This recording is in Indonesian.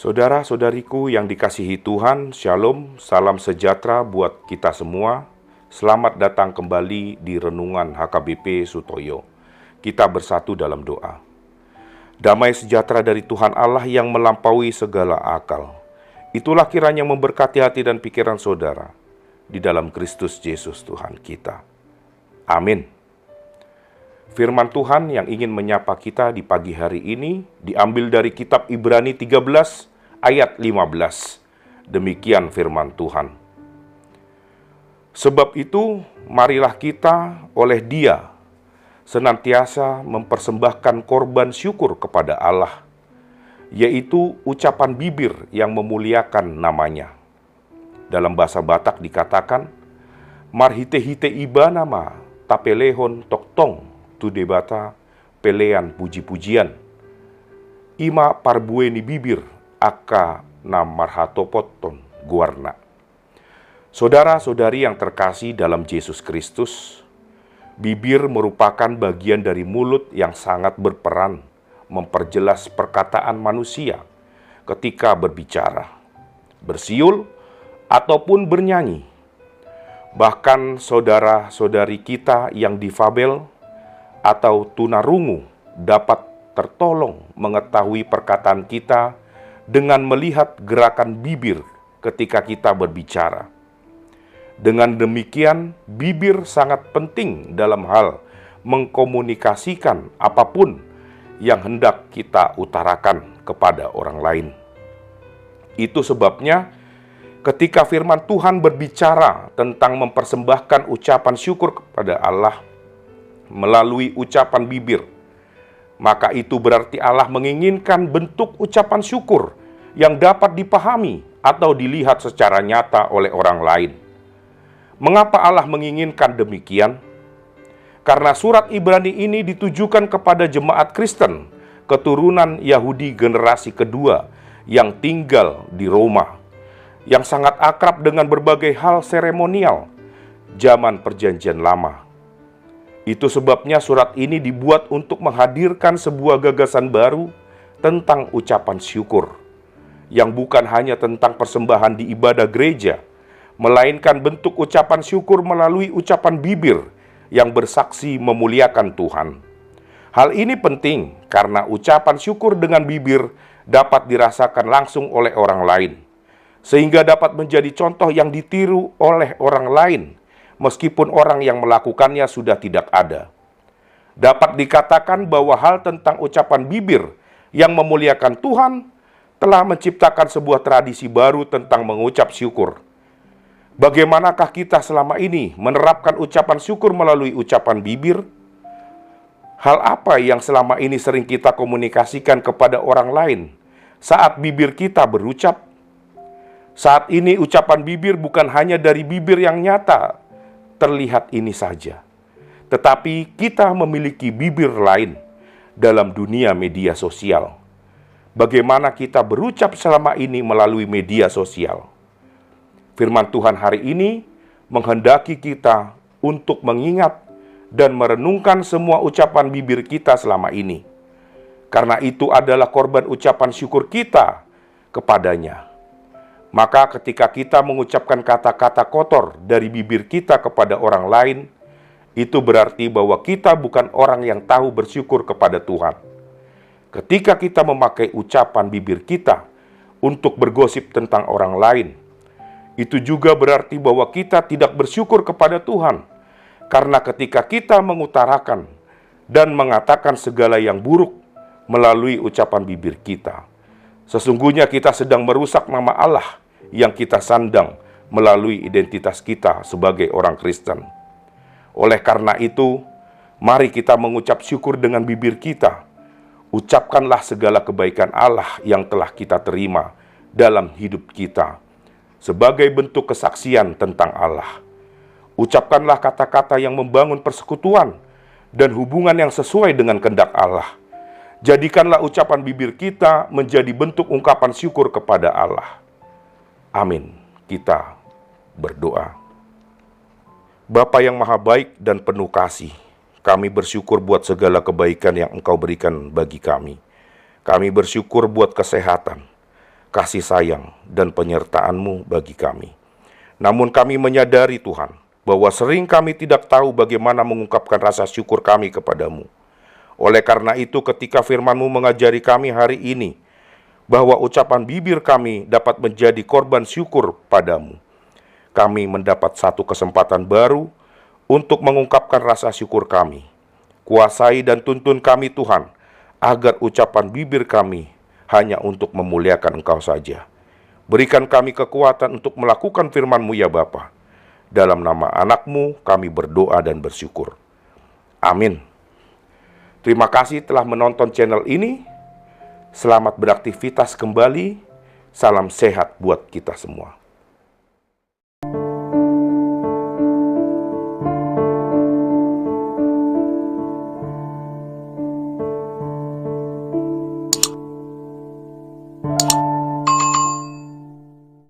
Saudara-saudariku yang dikasihi Tuhan, Shalom, salam sejahtera buat kita semua. Selamat datang kembali di Renungan HKBP Sutoyo. Kita bersatu dalam doa. Damai sejahtera dari Tuhan Allah yang melampaui segala akal. Itulah kiranya memberkati hati dan pikiran saudara di dalam Kristus Yesus Tuhan kita. Amin. Firman Tuhan yang ingin menyapa kita di pagi hari ini diambil dari kitab Ibrani 13 ayat 15. Demikian firman Tuhan. Sebab itu, marilah kita oleh Dia senantiasa mempersembahkan korban syukur kepada Allah, yaitu ucapan bibir yang memuliakan namanya. Dalam bahasa Batak dikatakan, marhite-hite iba nama tapelehon toktong tu debata pelean puji-pujian. Ima parbueni bibir aka na marhatopoton guarna. Saudara-saudari yang terkasih dalam Yesus Kristus, bibir merupakan bagian dari mulut yang sangat berperan memperjelas perkataan manusia ketika berbicara, bersiul, ataupun bernyanyi. Bahkan saudara-saudari kita yang difabel atau tunarungu dapat tertolong mengetahui perkataan kita dengan melihat gerakan bibir ketika kita berbicara. Dengan demikian, bibir sangat penting dalam hal mengkomunikasikan apapun yang hendak kita utarakan kepada orang lain. Itu sebabnya ketika firman Tuhan berbicara tentang mempersembahkan ucapan syukur kepada Allah melalui ucapan bibir, maka itu berarti Allah menginginkan bentuk ucapan syukur yang dapat dipahami atau dilihat secara nyata oleh orang lain. Mengapa Allah menginginkan demikian? Karena surat Ibrani ini ditujukan kepada jemaat Kristen, keturunan Yahudi generasi kedua yang tinggal di Roma, yang sangat akrab dengan berbagai hal seremonial zaman Perjanjian Lama. Itu sebabnya surat ini dibuat untuk menghadirkan sebuah gagasan baru tentang ucapan syukur, yang bukan hanya tentang persembahan di ibadah gereja, melainkan bentuk ucapan syukur melalui ucapan bibir yang bersaksi memuliakan Tuhan. Hal ini penting karena ucapan syukur dengan bibir dapat dirasakan langsung oleh orang lain, sehingga dapat menjadi contoh yang ditiru oleh orang lain, meskipun orang yang melakukannya sudah tidak ada. Dapat dikatakan bahwa hal tentang ucapan bibir yang memuliakan Tuhan telah menciptakan sebuah tradisi baru tentang mengucap syukur. Bagaimanakah kita selama ini menerapkan ucapan syukur melalui ucapan bibir? Hal apa yang selama ini sering kita komunikasikan kepada orang lain saat bibir kita berucap? Saat ini ucapan bibir bukan hanya dari bibir yang nyata terlihat ini saja, tetapi kita memiliki bibir lain dalam dunia media sosial. Bagaimana kita berucap selama ini melalui media sosial? Firman Tuhan hari ini menghendaki kita untuk mengingat dan merenungkan semua ucapan bibir kita selama ini, karena itu adalah korban ucapan syukur kita kepadanya. Maka ketika kita mengucapkan kata-kata kotor dari bibir kita kepada orang lain, itu berarti bahwa kita bukan orang yang tahu bersyukur kepada Tuhan. Ketika kita memakai ucapan bibir kita untuk bergosip tentang orang lain, itu juga berarti bahwa kita tidak bersyukur kepada Tuhan. Karena ketika kita mengutarakan dan mengatakan segala yang buruk melalui ucapan bibir kita, sesungguhnya kita sedang merusak nama Allah yang kita sandang melalui identitas kita sebagai orang Kristen. Oleh karena itu, mari kita mengucap syukur dengan bibir kita. Ucapkanlah segala kebaikan Allah yang telah kita terima dalam hidup kita sebagai bentuk kesaksian tentang Allah. Ucapkanlah kata-kata yang membangun persekutuan dan hubungan yang sesuai dengan kehendak Allah. Jadikanlah ucapan bibir kita menjadi bentuk ungkapan syukur kepada Allah. Amin. Kita berdoa. Bapa yang maha baik dan penuh kasih, kami bersyukur buat segala kebaikan yang Engkau berikan bagi kami. Kami bersyukur buat kesehatan. kasih sayang, dan penyertaan-Mu bagi kami. Namun kami menyadari Tuhan, bahwa sering kami tidak tahu bagaimana mengungkapkan rasa syukur kami kepadamu. Oleh karena itu ketika firman-Mu mengajari kami hari ini, bahwa ucapan bibir kami dapat menjadi korban syukur padamu, kami mendapat satu kesempatan baru untuk mengungkapkan rasa syukur kami. Kuasai dan tuntun kami Tuhan, agar ucapan bibir kami hanya untuk memuliakan Engkau saja. Berikan kami kekuatan untuk melakukan firman-Mu ya Bapa. Dalam nama anak-Mu kami berdoa dan bersyukur. Amin. Terima kasih telah menonton channel ini. Selamat beraktivitas kembali. Salam sehat buat kita semua.